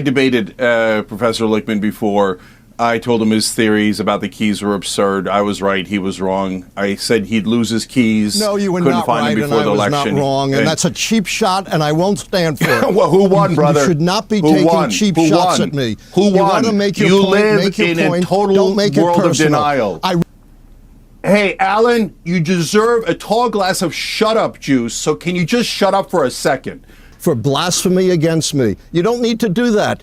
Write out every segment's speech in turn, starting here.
debated Professor Lichtman before. I told him his theories about the keys were absurd. I was right. He was wrong. I said he'd lose his keys. No, you were Couldn't not find right, him and before I the was election. not wrong. And that's a cheap shot, and I won't stand for it. Well, who won, brother? You should not be Who taking won? cheap Who shots won? at me. Who won? You want to make your You point, live make your in point. a total Don't make it world of personal. denial. Hey, Alan, you deserve a tall glass of shut-up juice, so can you just shut up for a second? For blasphemy against me. You don't need to do that.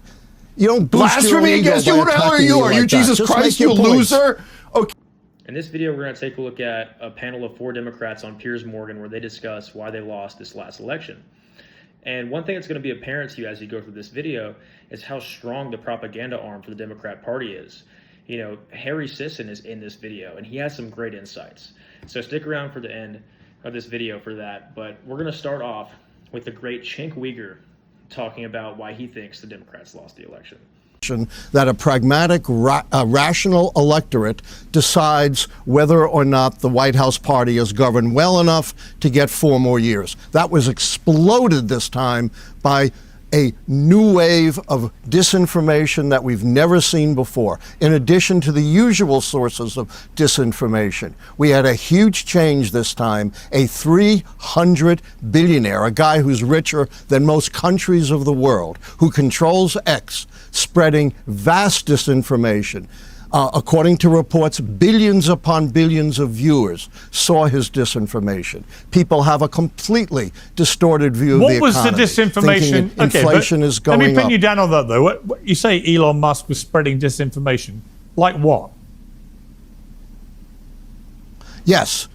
You don't blasphemy against you? Who the hell are you? Are you Jesus Christ, you loser? Okay. In this video, we're going to take a look at a panel of 4 Democrats on Piers Morgan where they discuss why they lost this last election. And one thing that's going to be apparent to you as you go through this video is how strong the propaganda arm for the Democrat Party is. You know, Harry Sisson is in this video, and he has some great insights. So stick around for the end of this video for that. But we're going to start off with the great Cenk Uygur talking about why he thinks the Democrats lost the election. That a pragmatic, rational electorate decides whether or not the White House party is governed well enough to get 4 more years. That was exploded this time by a new wave of disinformation that we've never seen before. In addition to the usual sources of disinformation, we had a huge change this time. A 300 billionaire, a guy who's richer than most countries of the world, who controls X, spreading vast disinformation. According to reports, billions upon billions of viewers saw his disinformation. People have a completely distorted view of the economy. What was the disinformation? Inflation is going up. Let me pin you down on that, though. You say Elon Musk was spreading disinformation. Like what? Yes.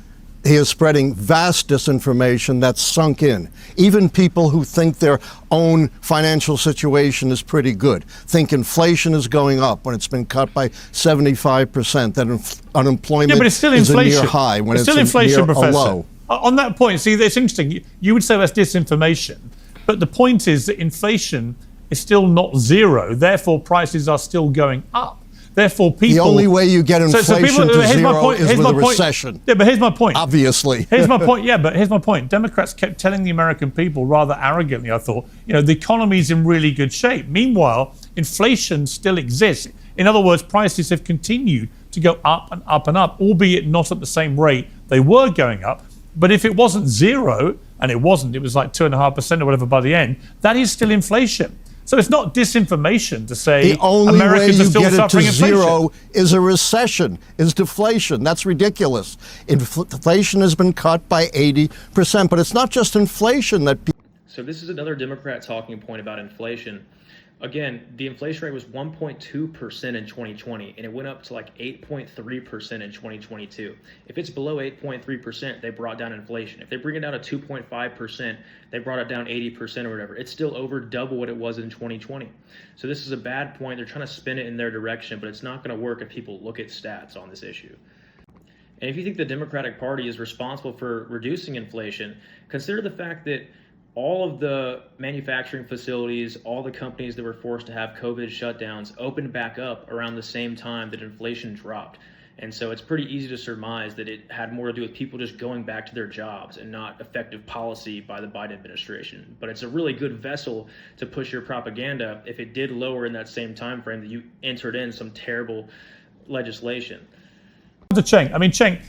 He is spreading vast disinformation that's sunk in. Even people who think their own financial situation is pretty good think inflation is going up when it's been cut by 75%, that unemployment but it's still is inflation. a near high when it's still inflation, near Professor. a low. On that point, see, it's interesting. You would say that's disinformation, but the point is that inflation is still not zero. Therefore, prices are still going up. Therefore, people... The only way you get inflation to zero is with a recession. Yeah, but here's my point. Obviously. Here's my point. Yeah, but here's my point. Democrats kept telling the American people rather arrogantly, I thought, you know, the economy's in really good shape. Meanwhile, inflation still exists. In other words, prices have continued to go up and up and up, albeit not at the same rate they were going up. But if it wasn't zero, and it wasn't, it was like 2.5% or whatever by the end, that is still inflation. So it's not disinformation to say the only Americans way are still you get it to suffering inflation. zero is a recession, is deflation. That's ridiculous. Inflation has been cut by 80%, but it's not just inflation that people... So this is another Democrat talking point about inflation. Again, the inflation rate was 1.2% in 2020, and it went up to like 8.3% in 2022. If it's below 8.3%, they brought down inflation. If they bring it down to 2.5%, they brought it down 80% or whatever. It's still over double what it was in 2020. So this is a bad point. They're trying to spin it in their direction, but it's not going to work if people look at stats on this issue. And if you think the Democratic Party is responsible for reducing inflation, consider the fact that all of the manufacturing facilities, all the companies that were forced to have COVID shutdowns opened back up around the same time that inflation dropped. And so it's pretty easy to surmise that it had more to do with people just going back to their jobs and not effective policy by the Biden administration. But it's a really good vessel to push your propaganda if it did lower in that same time frame that you entered in some terrible legislation. To Cenk, I mean, Cenk,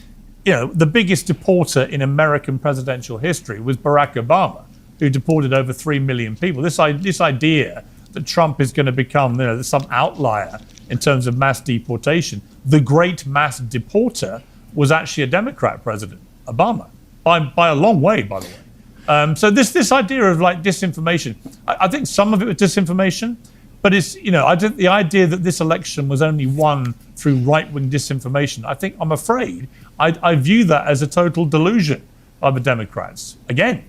you know, the biggest deporter in American presidential history was Barack Obama, who deported over 3 million people. This idea that Trump is going to become, you know, some outlier in terms of mass deportation. The great mass deporter was actually a Democrat president, Obama, by a long way, by the way. So this idea of like disinformation, I think some of it was disinformation, but it's, you know, I think the idea that this election was only won through right-wing disinformation, I'm afraid, I view that as a total delusion by the Democrats. Again.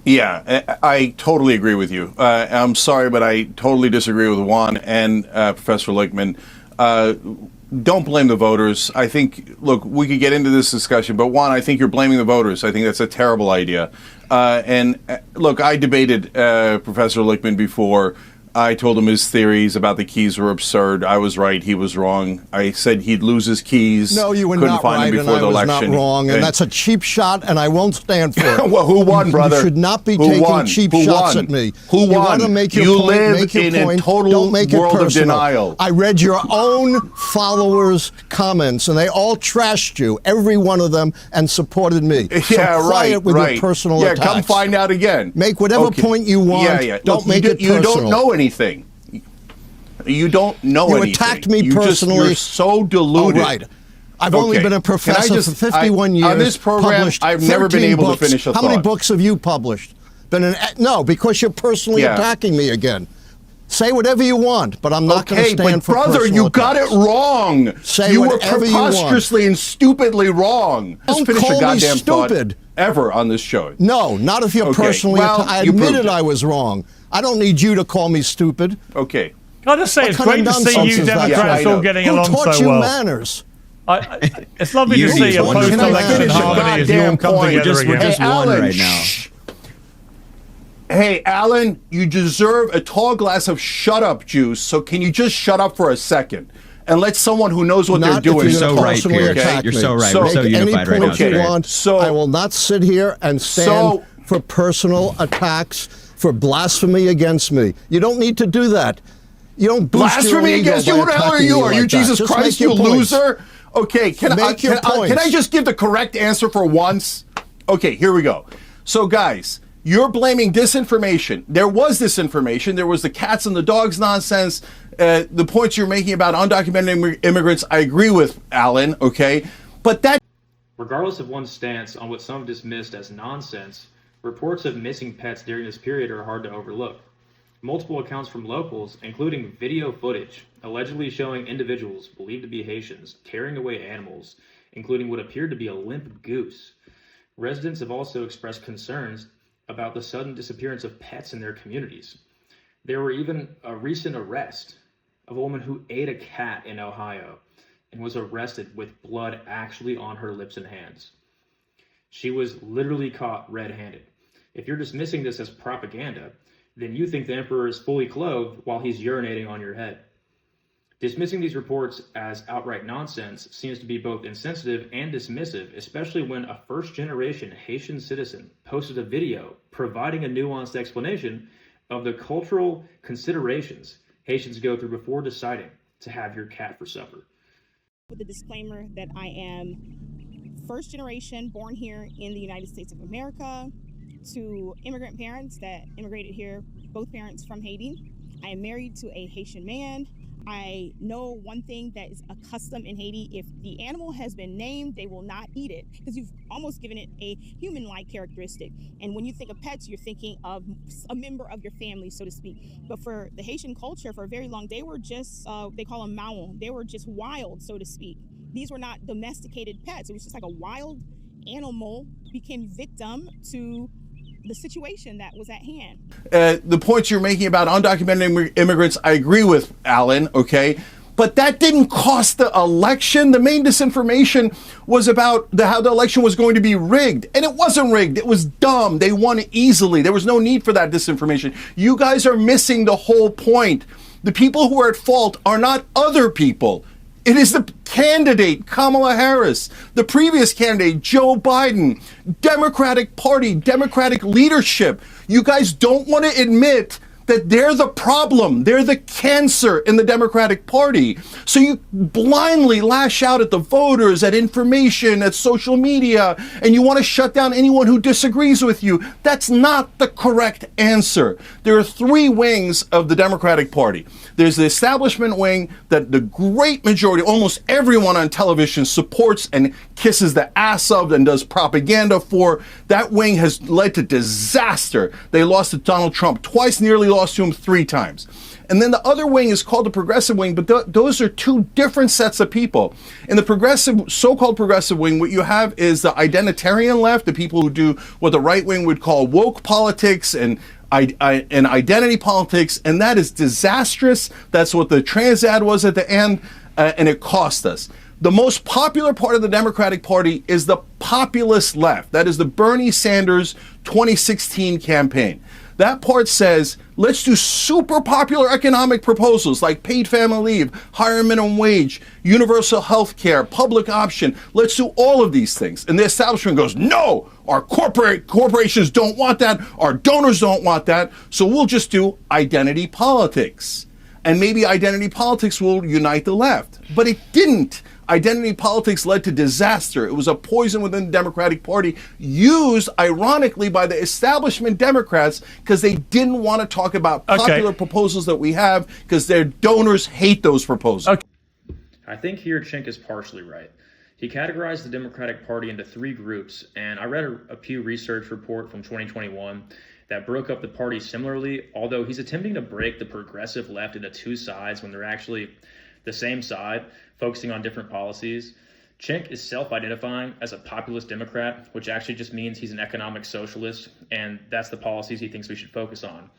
Yeah, I totally agree with you. I'm sorry, but I totally disagree with Juan and Professor Lichtman. Don't blame the voters. I think, look, we could get into this discussion, but Juan, I think you're blaming the voters. I think that's a terrible idea. And look, I debated Professor Lichtman before. I told him his theories about the keys were absurd. I was right. He was wrong. I said he'd lose his keys. No, you were Couldn't not find right, him and before I the was election. not wrong, and that's a cheap shot, and I won't stand for it. Well, who won, brother? You should not be Who taking won? cheap Who shots won? at me. Who You won? want to make your You point, live make your in a point. total Don't make it world of personal. denial. I read your own followers' comments, and they all trashed you, every one of them, and supported me. Yeah, so quiet with your personal Yeah, attacks. come find out again. Make whatever point you want. Yeah, yeah. Don't Look, make it you personal. don't know anything. You don't know You anything. attacked me You personally. You're so deluded. Oh, right. I've only been a professor for 51 years. On this program, published I've never been 13 able books. to finish a How thought. many books have you published? No, because you're personally attacking me again. Say whatever you want, but I'm not going to stand for brother, personal you got it attacks. wrong. Say you were whatever you want. preposterously and stupidly wrong. Don't Just finish call a me goddamn stupid. thought ever on this show. No, not if you're Okay, personally well, I you proved admitted it. I was wrong. I don't need you to call me stupid. Okay. Can I just say, it's What kind great of to see nonsense you is that? Democrats Yeah, I all know. getting Who along taught so you well. manners? It's lovely You to see need a one. post-election Finish a harmony as you all goddamn come point. together We're again. just Hey, one Alan, right now. shh. Hey, Alan, you deserve a tall glass of shut-up juice, so can you just shut up for a second and let someone who knows what Not they're if doing... you're You're so gonna right, personally Piers. attack You're me. so right. So- We're so Make any unified right now point you today. want. So- I will not sit here and stand So- for personal attacks, for blasphemy against me. You don't need to do that. You don't boost your Blasphemy ego against you? by Who the hell are attacking you? me Are you like that. Jesus Just Christ, make your you points. loser? Okay, can I just give the correct answer for once? Okay, here we go. So, guys, you're blaming disinformation. There was disinformation. There was the cats and the dogs nonsense. The points you're making about undocumented immigrants, I agree with, Alan, okay? But that... Regardless of one's stance on what some have dismissed as nonsense, reports of missing pets during this period are hard to overlook. Multiple accounts from locals, including video footage, allegedly showing individuals believed to be Haitians carrying away animals, including what appeared to be a limp goose. Residents have also expressed concerns about the sudden disappearance of pets in their communities. There were even a recent arrest of a woman who ate a cat in Ohio and was arrested with blood actually on her lips and hands. She was literally caught red-handed. If you're dismissing this as propaganda, then you think the emperor is fully clothed while he's urinating on your head. Dismissing these reports as outright nonsense seems to be both insensitive and dismissive, especially when a first-generation Haitian citizen posted a video providing a nuanced explanation of the cultural considerations Haitians go through before deciding to have your cat for supper. With the disclaimer that I am first generation, born here in the United States of America, to immigrant parents that immigrated here, both parents from Haiti. I am married to a Haitian man. I know one thing that is a custom in Haiti: if the animal has been named, they will not eat it because you've almost given it a human-like characteristic. And when you think of pets, you're thinking of a member of your family, so to speak. But for the Haitian culture, for a very long, they were just, they call them maon. They were just wild, so to speak. These were not domesticated pets. It was just like a wild animal became victim to the situation that was at hand. The points you're making about undocumented immigrants, I agree with, Alan, okay? But that didn't cost the election. The main disinformation was about how the election was going to be rigged. And it wasn't rigged. It was dumb. They won easily. There was no need for that disinformation. You guys are missing the whole point. The people who are at fault are not other people. It is the candidate, Kamala Harris, the previous candidate, Joe Biden, Democratic Party, Democratic leadership. You guys don't want to admit that they're the problem. They're the cancer in the Democratic Party. So you blindly lash out at the voters, at information, at social media, and you want to shut down anyone who disagrees with you. That's not the correct answer. There are three wings of the Democratic Party. There's the establishment wing that the great majority, almost everyone on television supports and kisses the ass of and does propaganda for. That wing has led to disaster. They lost to Donald Trump twice, nearly lost to him 3 times. And then the other wing is called the progressive wing, but those are two different sets of people. In the progressive, so-called progressive wing, what you have is the identitarian left, the people who do what the right wing would call woke politics and identity politics, and that is disastrous. That's what the trans ad was at the end, and it cost us. The most popular part of the Democratic Party is the populist left. That is the Bernie Sanders 2016 campaign. That part says, let's do super popular economic proposals like paid family leave, higher minimum wage, universal health care, public option. Let's do all of these things. And the establishment goes, no, our corporations don't want that. Our donors don't want that. So we'll just do identity politics. And maybe identity politics will unite the left. But it didn't. Identity politics led to disaster. It was a poison within the Democratic Party, used ironically by the establishment Democrats because they didn't want to talk about popular proposals that we have because their donors hate those proposals. I think here Cenk is partially right. He categorized the Democratic Party into three groups, and I read a Pew Research report from 2021 that broke up the party similarly, although he's attempting to break the progressive left into two sides when they're actually the same side, focusing on different policies. Cenk is self-identifying as a populist Democrat, which actually just means he's an economic socialist, and that's the policies he thinks we should focus on.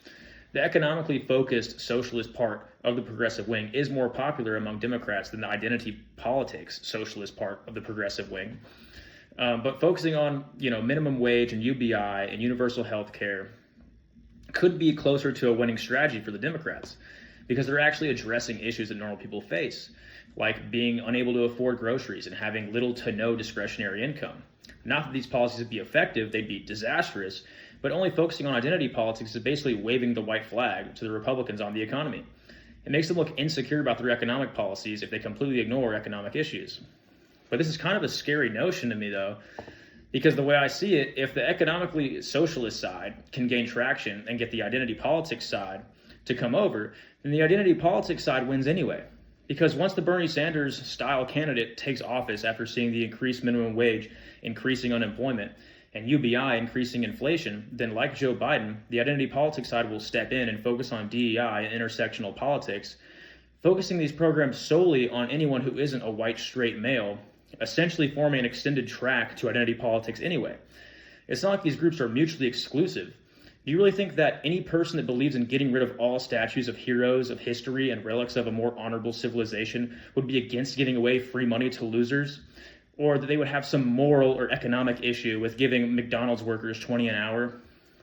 The economically focused socialist part of the progressive wing is more popular among Democrats than the identity politics socialist part of the progressive wing. But focusing on, minimum wage and UBI and universal health care could be closer to a winning strategy for the Democrats because they're actually addressing issues that normal people face, like being unable to afford groceries and having little to no discretionary income. Not that these policies would be effective, they'd be disastrous, but only focusing on identity politics is basically waving the white flag to the Republicans on the economy. It makes them look insecure about their economic policies if they completely ignore economic issues. But this is kind of a scary notion to me, though, because the way I see it, if the economically socialist side can gain traction and get the identity politics side to come over, then the identity politics side wins anyway. Because once the Bernie Sanders style candidate takes office after seeing the increased minimum wage increasing unemployment and UBI increasing inflation, then like Joe Biden, the identity politics side will step in and focus on DEI and intersectional politics, focusing these programs solely on anyone who isn't a white straight male, essentially forming an extended track to identity politics anyway. It's not like these groups are mutually exclusive. Do you really think that any person that believes in getting rid of all statues of heroes of history and relics of a more honorable civilization would be against giving away free money to losers? Or that they would have some moral or economic issue with giving McDonald's workers $20 an hour?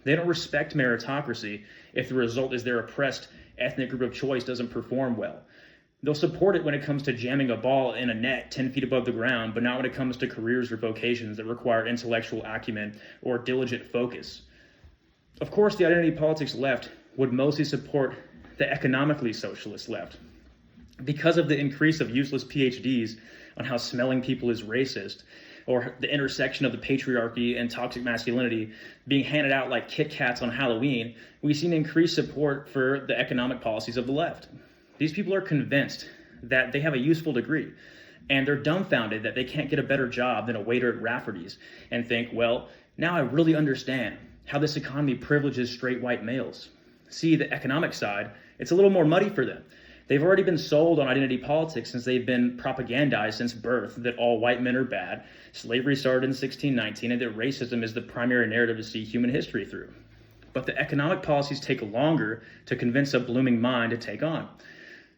They don't respect meritocracy if the result is their oppressed ethnic group of choice doesn't perform well. They'll support it when it comes to jamming a ball in a net 10 feet above the ground, but not when it comes to careers or vocations that require intellectual acumen or diligent focus. Of course, the identity politics left would mostly support the economically socialist left because of the increase of useless PhDs on how smelling people is racist, or the intersection of the patriarchy and toxic masculinity being handed out like Kit Kats on Halloween. We've seen increased support for the economic policies of the left. These people are convinced that they have a useful degree, and they're dumbfounded that they can't get a better job than a waiter at Rafferty's and think, well, now I really understand how this economy privileges straight white males. See, the economic side, it's a little more muddy for them. They've already been sold on identity politics since they've been propagandized since birth that all white men are bad, slavery started in 1619, and that racism is the primary narrative to see human history through. But the economic policies take longer to convince a blooming mind to take on.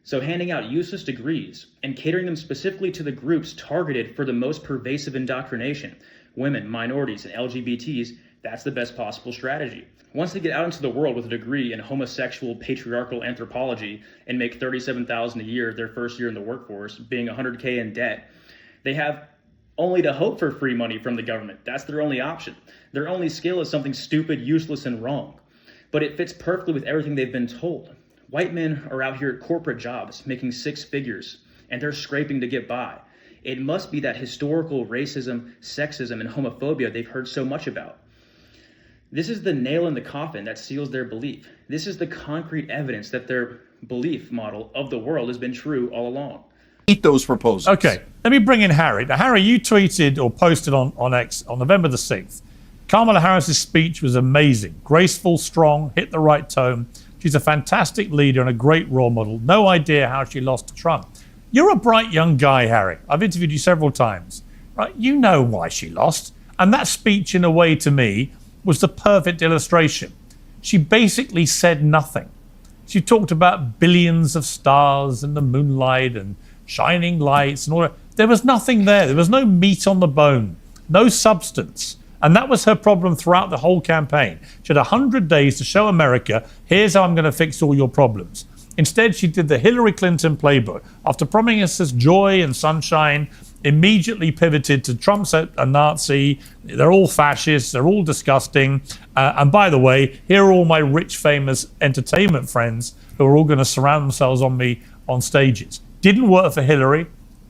So handing out useless degrees and catering them specifically to the groups targeted for the most pervasive indoctrination, women, minorities, and LGBTs, that's the best possible strategy. Once they get out into the world with a degree in homosexual patriarchal anthropology and make $37,000 a year their first year in the workforce, being $100K in debt, they have only to hope for free money from the government. That's their only option. Their only skill is something stupid, useless, and wrong. But it fits perfectly with everything they've been told. White men are out here at corporate jobs making six figures, and they're scraping to get by. It must be that historical racism, sexism, and homophobia they've heard so much about. This is the nail in the coffin that seals their belief. This is the concrete evidence that their belief model of the world has been true all along. Eat those proposals. Okay, let me bring in Harry. Now, Harry, you tweeted or posted on X on November the 6th. Kamala Harris's speech was amazing, graceful, strong, hit the right tone. She's a fantastic leader and a great role model. No idea how she lost to Trump. You're a bright young guy, Harry. I've interviewed you several times. Right? You know why she lost. And that speech, in a way, to me, was the perfect illustration. She basically said nothing. She talked about billions of stars and the moonlight and shining lights and all that. There was nothing there. There was no meat on the bone, no substance. And that was her problem throughout the whole campaign. She had 100 days to show America, here's how I'm going to fix all your problems. Instead, she did the Hillary Clinton playbook. After promising us joy and sunshine, immediately pivoted to Trump's a Nazi, they're all fascists, they're all disgusting. And by the way, here are all my rich, famous entertainment friends who are all going to surround themselves on me on stages. Didn't work for Hillary,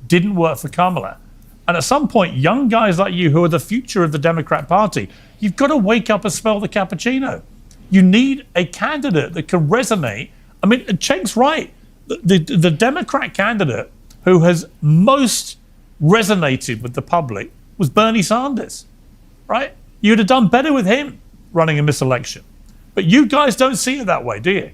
didn't work for Kamala. And at some point, young guys like you who are the future of the Democrat Party, you've got to wake up and smell the cappuccino. You need a candidate that can resonate. I mean, Cenk's right. The Democrat candidate who has most resonated with the public was Bernie Sanders, right? You'd have done better with him running in this election. But you guys don't see it that way, do you?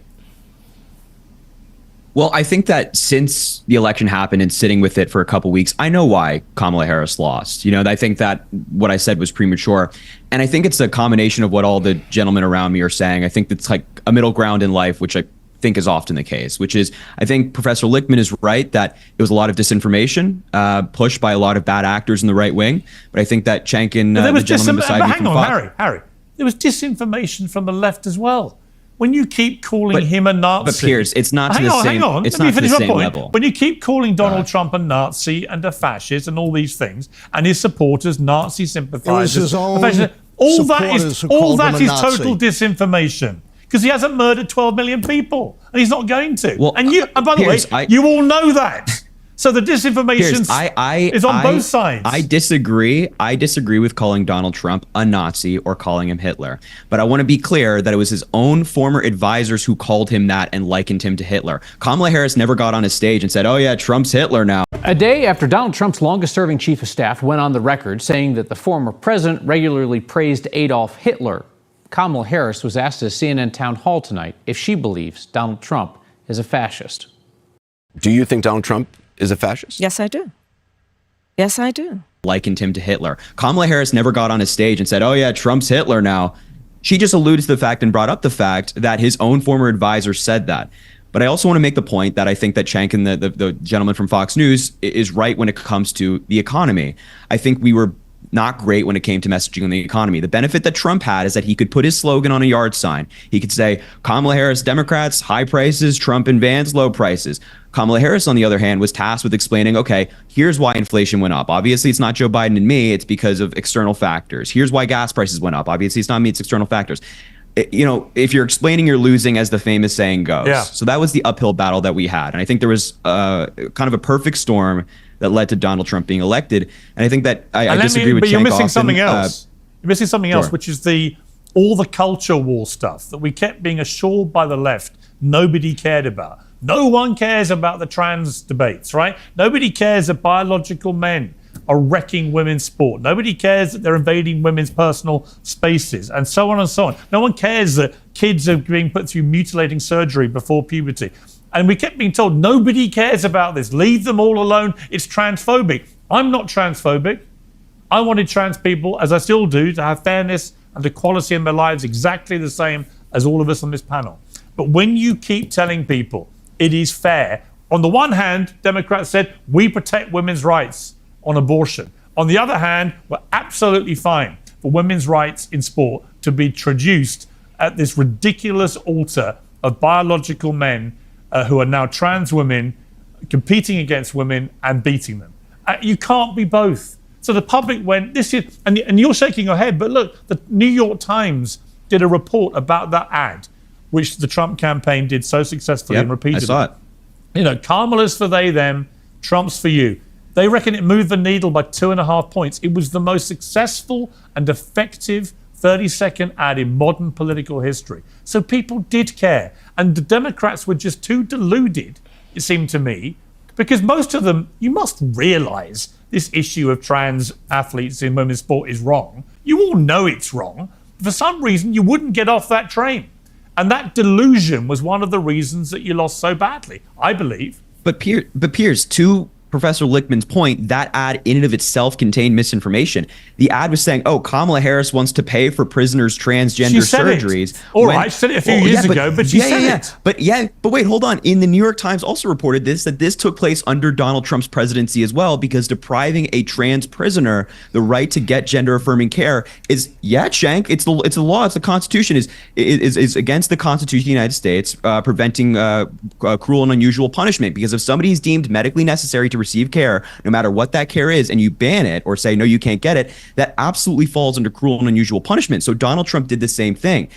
Well, I think that since the election happened and sitting with it for a couple of weeks, I know why Kamala Harris lost. I think that what I said was premature. And I think it's a combination of what all the gentlemen around me are saying. I think it's like a middle ground in life, which I think is often the case, which is I think Professor Lichtman is right that it was a lot of disinformation pushed by a lot of bad actors in the right wing. But I think that Cenk and the gentleman beside me from Fox. Harry, there was disinformation from the left as well. When you keep calling him a Nazi, but Piers, it's not to the same. Hang on. It's not to the same level. When you keep calling Donald Trump a Nazi and a fascist and all these things, and his supporters Nazi sympathizers, it was his own all that is Nazi. total disinformation. Because he hasn't murdered 12 million people, and he's not going to. Well, and by the way, you all know that. So the disinformation is on both sides. I disagree. I disagree with calling Donald Trump a Nazi or calling him Hitler. But I want to be clear that it was his own former advisors who called him that and likened him to Hitler. Kamala Harris never got on a stage and said, oh yeah, Trump's Hitler now. A day after Donald Trump's longest-serving chief of staff went on the record saying that the former president regularly praised Adolf Hitler, Kamala Harris was asked at a CNN town hall tonight if she believes Donald Trump is a fascist. Do you think Donald Trump is a fascist? Yes, I do. Yes, I do. Likened him to Hitler. Kamala Harris never got on a stage and said, oh yeah, Trump's Hitler now. She just alluded to the fact and brought up the fact that his own former advisor said that. But I also want to make the point that I think that Cenk and the gentleman from Fox News is right when it comes to the economy. I think we were not great when it came to messaging on the economy. The benefit that Trump had is that he could put his slogan on a yard sign. He could say, Kamala Harris, Democrats, high prices, Trump and Vance, low prices. Kamala Harris, on the other hand, was tasked with explaining, okay, here's why inflation went up. Obviously, it's not Joe Biden and me. It's because of external factors. Here's why gas prices went up. Obviously, it's not me. It's external factors. If you're explaining, you're losing, as the famous saying goes. Yeah. So that was the uphill battle that we had. And I think there was kind of a perfect storm that led to Donald Trump being elected. And I think that I disagree with Cenk. But you're missing something else. You're missing something else, Sure. which is all the culture war stuff that we kept being assured by the left nobody cared about. No one cares about the trans debates, right? Nobody cares that biological men are wrecking women's sport. Nobody cares that they're invading women's personal spaces, and so on and so on. No one cares that kids are being put through mutilating surgery before puberty. And we kept being told, nobody cares about this. Leave them all alone. It's transphobic. I'm not transphobic. I wanted trans people, as I still do, to have fairness and equality in their lives exactly the same as all of us on this panel. But when you keep telling people it is fair, on the one hand, Democrats said, we protect women's rights on abortion. On the other hand, we're absolutely fine for women's rights in sport to be traduced at this ridiculous altar of biological men who are now trans women competing against women and beating them. You can't be both. So the public went, this is, and you're shaking your head, but look, the New York Times did a report about that ad, which the Trump campaign did so successfully and repeatedly. I saw it. Kamala's for they, them, Trump's for you. They reckon it moved the needle by 2.5 points. It was the most successful and effective 30-second ad in modern political history. So people did care. And the Democrats were just too deluded, it seemed to me, because most of them, you must realize this issue of trans athletes in women's sport is wrong. You all know it's wrong. For some reason, you wouldn't get off that train. And that delusion was one of the reasons that you lost so badly, I believe. But Piers, two Professor Lichtman's point, that ad in and of itself contained misinformation. The ad was saying, oh, Kamala Harris wants to pay for prisoners' transgender surgeries. All right, she said it a few years ago, but she said it. But wait, hold on. In the New York Times also reported that this took place under Donald Trump's presidency as well, because depriving a trans prisoner the right to get gender-affirming care is, Cenk, it's the law, it's the Constitution, is against the Constitution of the United States, preventing cruel and unusual punishment. Because if somebody is deemed medically necessary to receive care, no matter what that care is, and you ban it or say, no, you can't get it, that absolutely falls under cruel and unusual punishment. So Donald Trump did the same thing.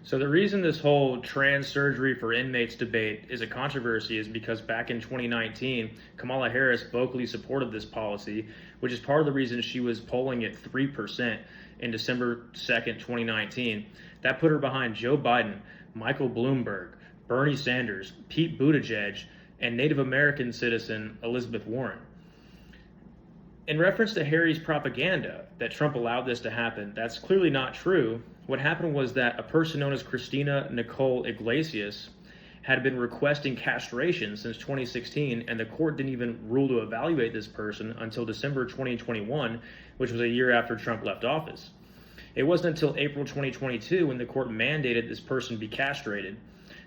So the reason this whole trans surgery for inmates debate is a controversy is because back in 2019, Kamala Harris vocally supported this policy, which is part of the reason she was polling at 3% in December 2nd, 2019. That put her behind Joe Biden, Michael Bloomberg, Bernie Sanders, Pete Buttigieg, and Native American citizen Elizabeth Warren. In reference to Harry's propaganda that Trump allowed this to happen, that's clearly not true. What happened was that a person known as Christina Nicole Iglesias had been requesting castration since 2016, and the court didn't even rule to evaluate this person until December 2021, which was a year after Trump left office. It wasn't until April 2022 when the court mandated this person be castrated.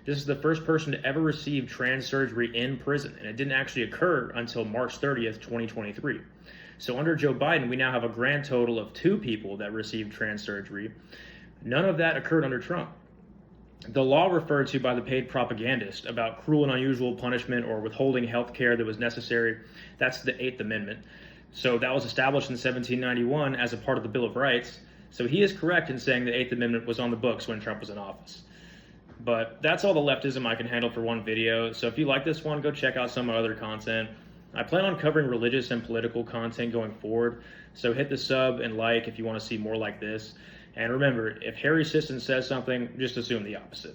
This is the first person to ever receive trans surgery in prison, and it didn't actually occur until March 30th, 2023. So under Joe Biden, we now have a grand total of 2 people that received trans surgery. None of that occurred under Trump. The law referred to by the paid propagandist about cruel and unusual punishment or withholding health care that was necessary, that's the 8th Amendment. So that was established in 1791 as a part of the Bill of Rights. So he is correct in saying the 8th Amendment was on the books when Trump was in office. But that's all the leftism I can handle for one video. So if you like this one, go check out some of my other content. I plan on covering religious and political content going forward. So hit the sub and like if you want to see more like this. And remember, if Harry Sisson says something, just assume the opposite.